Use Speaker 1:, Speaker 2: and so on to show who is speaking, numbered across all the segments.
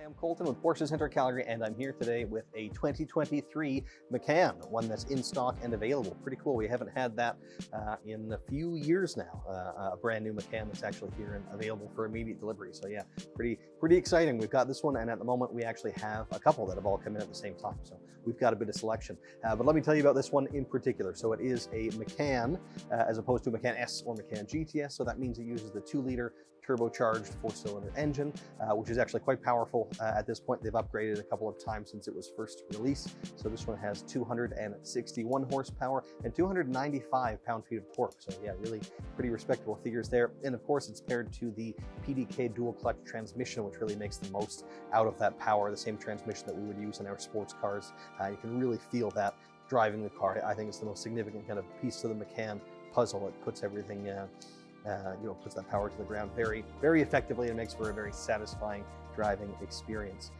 Speaker 1: Hi, I'm Colton with Porsche Center Calgary, and I'm here today with a 2023 Macan, one that's in stock and available. Pretty cool. We haven't had that in a few years now. A brand new Macan that's actually here and available for immediate delivery. So yeah, pretty exciting. We've got this one, and at the moment we actually have a couple that have all come in at the same time. So we've got a bit of selection. But let me tell you about this one in particular. So it is a Macan as opposed to a Macan S or Macan GTS. So that means it uses the 2-liter turbocharged 4-cylinder engine, which is actually quite powerful. At this point, they've upgraded a couple of times since it was first released. So this one has 261 horsepower and 295 pound-feet of torque. So yeah, really pretty respectable figures there. And of course, it's paired to the PDK dual clutch transmission, which really makes the most out of that power, the same transmission that we would use in our sports cars. You can really feel that driving the car. I think it's the most significant kind of piece to the Macan puzzle. It puts everything puts that power to the ground very effectively, and makes for a very satisfying driving experience.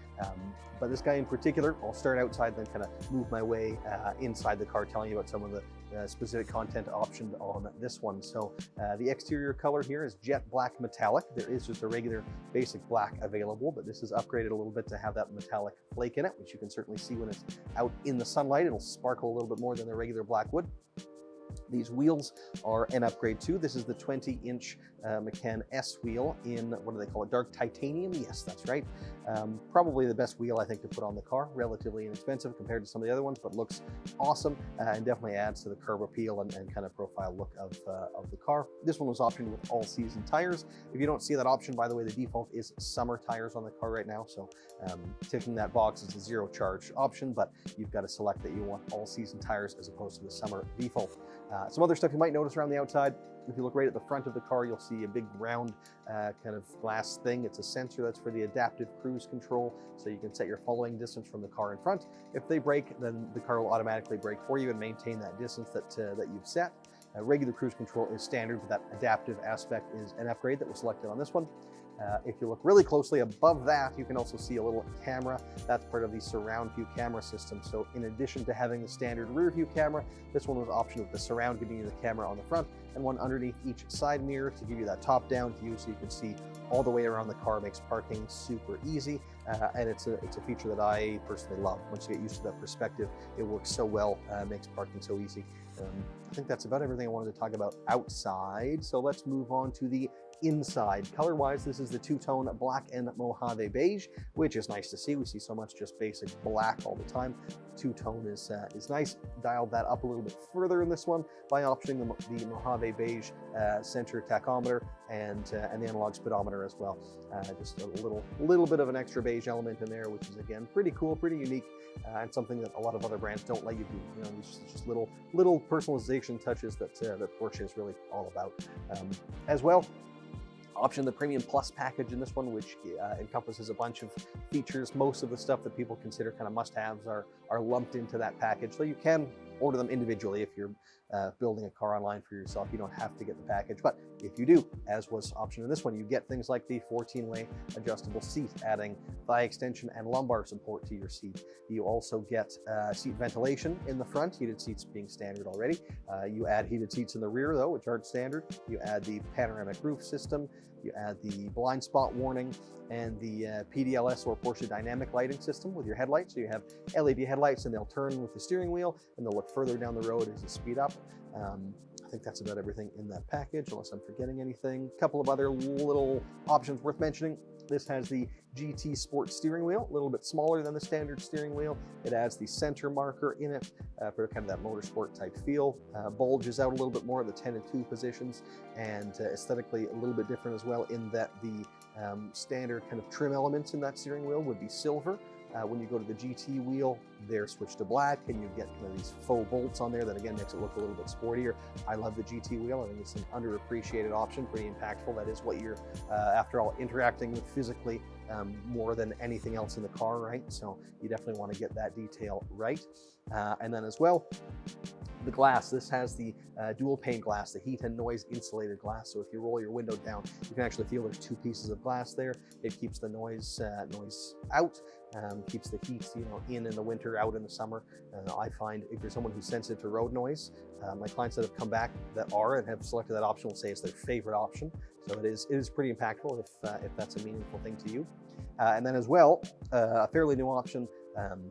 Speaker 1: But this guy in particular, I'll start outside, then kind of move my way inside the car, telling you about some of the specific content optioned on this one. So the exterior color here is jet black metallic. There is just a regular basic black available, but this is upgraded a little bit to have that metallic flake in it, which you can certainly see when it's out in the sunlight. It'll sparkle a little bit more than the regular black would. These wheels are an upgrade too. This is the 20-inch Macan S wheel in, what do they call it, dark titanium? Yes, that's right. Probably the best wheel, I think, to put on the car. Relatively inexpensive compared to some of the other ones, but looks awesome and definitely adds to the curb appeal and kind of profile look of the car. This one was optioned with all-season tires. If you don't see that option, by the way, the default is summer tires on the car right now. So ticking that box is a zero charge option, but you've got to select that you want all-season tires as opposed to the summer default. Some other stuff you might notice around the outside. If you look right at the front of the car, you'll see a big round kind of glass thing. It's a sensor that's for the adaptive cruise control, so you can set your following distance from the car in front. If they brake, then the car will automatically brake for you and maintain that distance that you've set. Regular cruise control is standard, but that adaptive aspect is an upgrade that was selected on this one. If you look really closely above that, you can also see a little camera. That's part of the surround view camera system. So in addition to having the standard rear view camera, this one was optioned with the surround, giving you the camera on the front and one underneath each side mirror to give you that top-down view, so you can see all the way around the car. Makes parking super easy, and it's a feature that I personally love. Once you get used to that perspective, it works so well, makes parking so easy. I think that's about everything I wanted to talk about outside. So let's move on to the inside. Color-wise, this is the two-tone black and Mojave beige, which is nice to see. We see so much just basic black all the time. Two-tone is nice. Dialed that up a little bit further in this one by optioning the Mojave beige center tachometer and the analog speedometer as well. Just a little bit of an extra beige element in there, which is again pretty cool, pretty unique, and something that a lot of other brands don't let you do. You know, just little personalization touches that Porsche is really all about. As well, option the Premium Plus package in this one, which encompasses a bunch of features. Most of the stuff that people consider kind of must-haves are lumped into that package. So you can order them individually if you're building a car online for yourself. You don't have to get the package, but if you do, as was optioned in this one, you get things like the 14-way adjustable seat, adding thigh extension and lumbar support to your seat. You also get seat ventilation in the front, heated seats being standard already. You add heated seats in the rear though, which aren't standard. You add the panoramic roof system, you add the blind spot warning, and the PDLS or Porsche dynamic lighting system with your headlights. So you have LED headlights, and they'll turn with the steering wheel, and they'll look further down the road as you speed up. I think that's about everything in that package, unless I'm forgetting anything. A couple of other little options worth mentioning. This has the GT Sport steering wheel, a little bit smaller than the standard steering wheel. It adds the center marker in it for kind of that motorsport type feel. Bulges out a little bit more at the 10 and 2 positions, and aesthetically a little bit different as well, in that the standard kind of trim elements in that steering wheel would be silver. When you go to the GT wheel, they're switched to black, and you get kind of these faux bolts on there that again makes it look a little bit sportier. I love the GT wheel. I think it's an underappreciated option, pretty impactful. That is what you're, after all, interacting with physically more than anything else in the car, right? So you definitely want to get that detail right. And then as well, the glass. This has the dual pane glass, the heat and noise insulated glass. So if you roll your window down, you can actually feel there's two pieces of glass there. It keeps the noise out, keeps the heat, in the winter, out in the summer. I find if you're someone who's sensitive to road noise, my clients that have come back that are and have selected that option will say it's their favorite option. So it is pretty impactful if that's a meaningful thing to you. And then as well, a fairly new option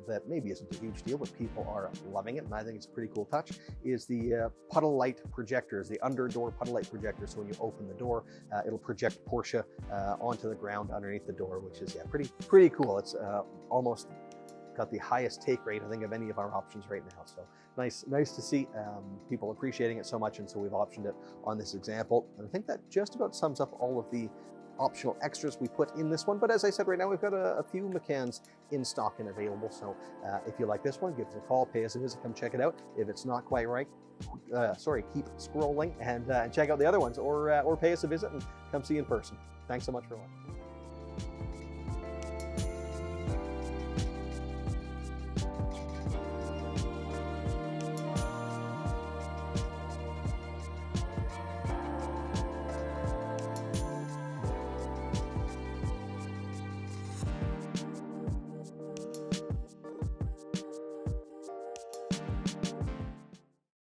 Speaker 1: that maybe isn't a huge deal, but people are loving it, and I think it's a pretty cool touch, is the puddle light projectors, the under door puddle light projector. So when you open the door, it'll project Porsche onto the ground underneath the door, which is pretty cool. It's almost got the highest take rate, I think, of any of our options right now. So nice to see people appreciating it so much, and so we've optioned it on this example. And I think that just about sums up all of the optional extras we put in this one. But as I said, right now we've got a few Macans in stock and available. So if you like this one, give us a call, pay us a visit, come check it out. If it's not quite right, keep scrolling and check out the other ones, or pay us a visit and come see in person. Thanks so much for watching.